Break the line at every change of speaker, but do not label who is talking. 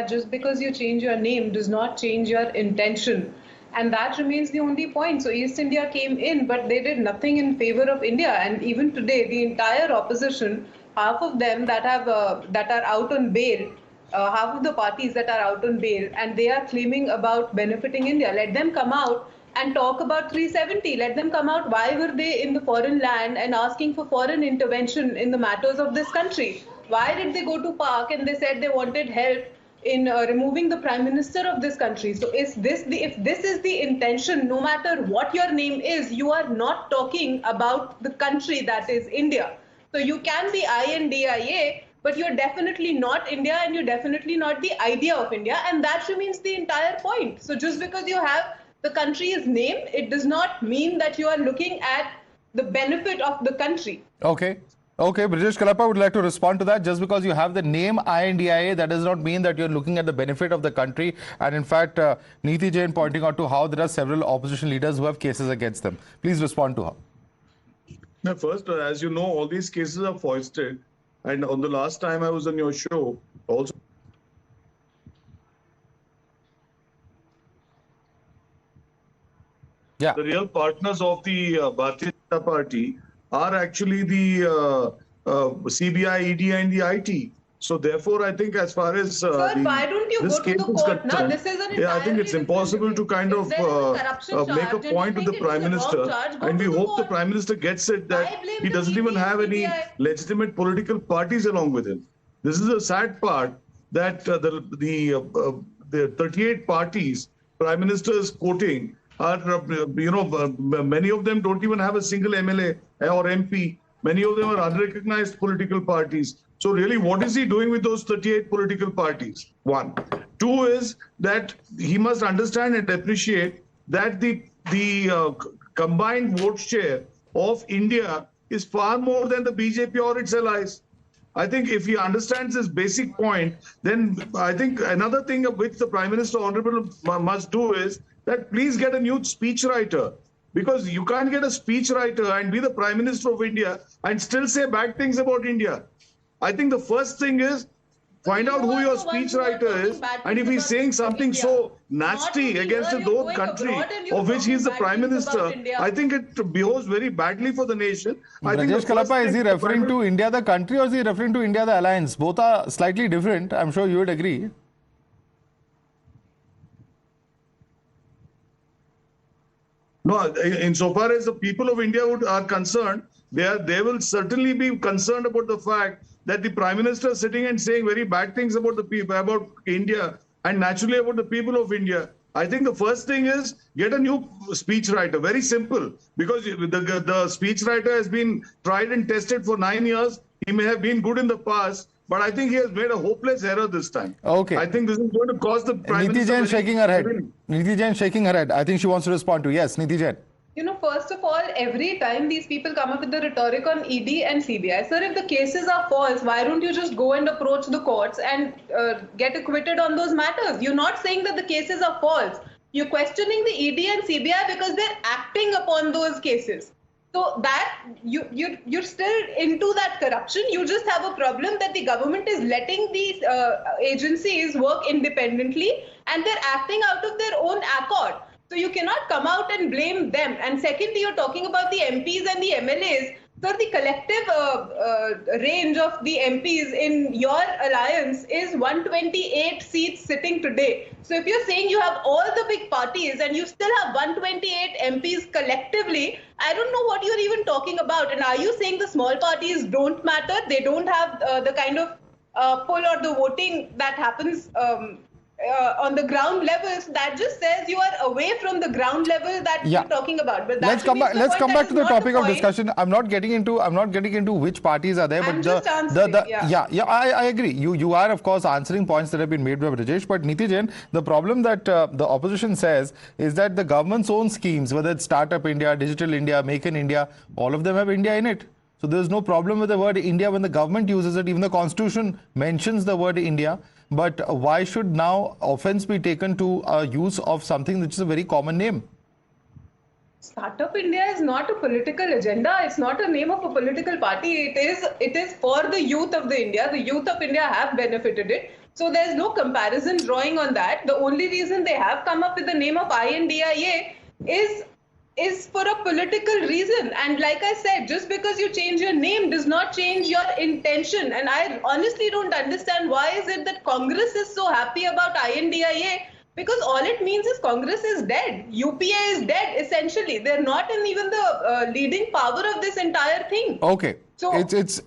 just because you change your name does not change your intention. And that remains the only point. So East India came in, but they did nothing in favor of India. And even today, the entire opposition, half of them that are out on bail, half of the parties that are out on bail, and they are claiming about benefiting India. Let them come out and talk about 370. Let them come out. Why were they in the foreign land and asking for foreign intervention in the matters of this country? Why did they go to Park and they said they wanted help in removing the prime minister of this country? So if this is the intention, no matter what your name is, you are not talking about the country that is India. So you can be INDIA, but you're definitely not India, and you're definitely not the idea of India, and that remains the entire point. So just because you have the country's name, it does not mean that you are looking at the benefit of the country.
Okay. Okay, Brijesh Kalappa would like to respond to that. Just because you have the name INDIA, that does not mean that you're looking at the benefit of the country. And in fact, Neeti Jain pointing out to how there are several opposition leaders who have cases against them. Please respond to her.
Now, first, as you know, all these cases are foisted. And on the last time I was on your show, also
Yeah.
the real partners of the Bharatiya Janata Party are actually the CBI, ED, and the IT. So therefore, I think as far as
Sir, why don't you go to the court? No, this is an
I think it's impossible to kind of make a point to the Prime Minister, and we hope the Prime Minister gets it that he doesn't even have any legitimate political parties along with him. This is the sad part, that the 38 parties Prime Minister is quoting are, many of them don't even have a single MLA or MP. Many of them are unrecognized political parties. So really, what is he doing with those 38 political parties? One. Two is that he must understand and appreciate that the combined vote share of India is far more than the BJP or its allies. I think if he understands this basic point, then I think another thing which the Prime Minister Honorable must do is that please get a new speechwriter, because you can't get a speechwriter and be the Prime Minister of India and still say bad things about India. I think the first thing is find out who your speechwriter is, and if he's saying something so nasty against his own country, of which he's the Prime Minister, I think it behoves very badly for the nation.
Brijesh Kalappa, is he referring to India the country, or is he referring to India the alliance? Both are slightly different. I'm sure you would agree.
No, insofar as the people of India are concerned, they will certainly be concerned about the fact that the Prime Minister is sitting and saying very bad things about the people, about India, and naturally about the people of India. I think the first thing is get a new speechwriter. Very simple, because the speechwriter has been tried and tested for 9 years. He may have been good in the past, but I think he has made a hopeless error this time.
Okay.
I think this is going to cause the Prime Minister...
Neeti Jain shaking her head. Neeti Jain shaking her head. I think she wants to respond to. Yes, Neeti Jain.
First of all, every time these people come up with the rhetoric on ED and CBI, sir, if the cases are false, why don't you just go and approach the courts and get acquitted on those matters? You're not saying that the cases are false. You're questioning the ED and CBI because they're acting upon those cases. So that you're still into that corruption. You just have a problem that the government is letting these agencies work independently, and they're acting out of their own accord. So you cannot come out and blame them. And secondly, you're talking about the MPs and the MLAs. Sir, the collective range of the MPs in your alliance is 128 seats sitting today. So if you're saying you have all the big parties and you still have 128 MPs collectively, I don't know what you're even talking about. And are you saying the small parties don't matter? They don't have the kind of pull or the voting that happens on the ground levels? That just says you are away from the ground level that you're talking about. But
let's come back to the topic of discussion. I'm not getting into which parties are there, but I agree. You are of course answering points that have been made by Brijesh, but Neeti Jain, the problem that the opposition says is that the government's own schemes, whether it's Startup India, Digital India, Make in India, all of them have India in it. So there's no problem with the word India when the government uses it. Even the constitution mentions the word India. But why should now offense be taken to use of something which is a very common name?
Startup India is not a political agenda. It's not a name of a political party. It is for the youth of the India. The youth of India have benefited it. So there's no comparison drawing on that. The only reason they have come up with the name of INDIA is for a political reason. And like I said, just because you change your name does not change your intention. And I honestly don't understand why is it that Congress is so happy about INDIA, because all it means is Congress is dead. UPA is dead, essentially. They're not in even the leading power of this entire thing.
Okay.
So
it's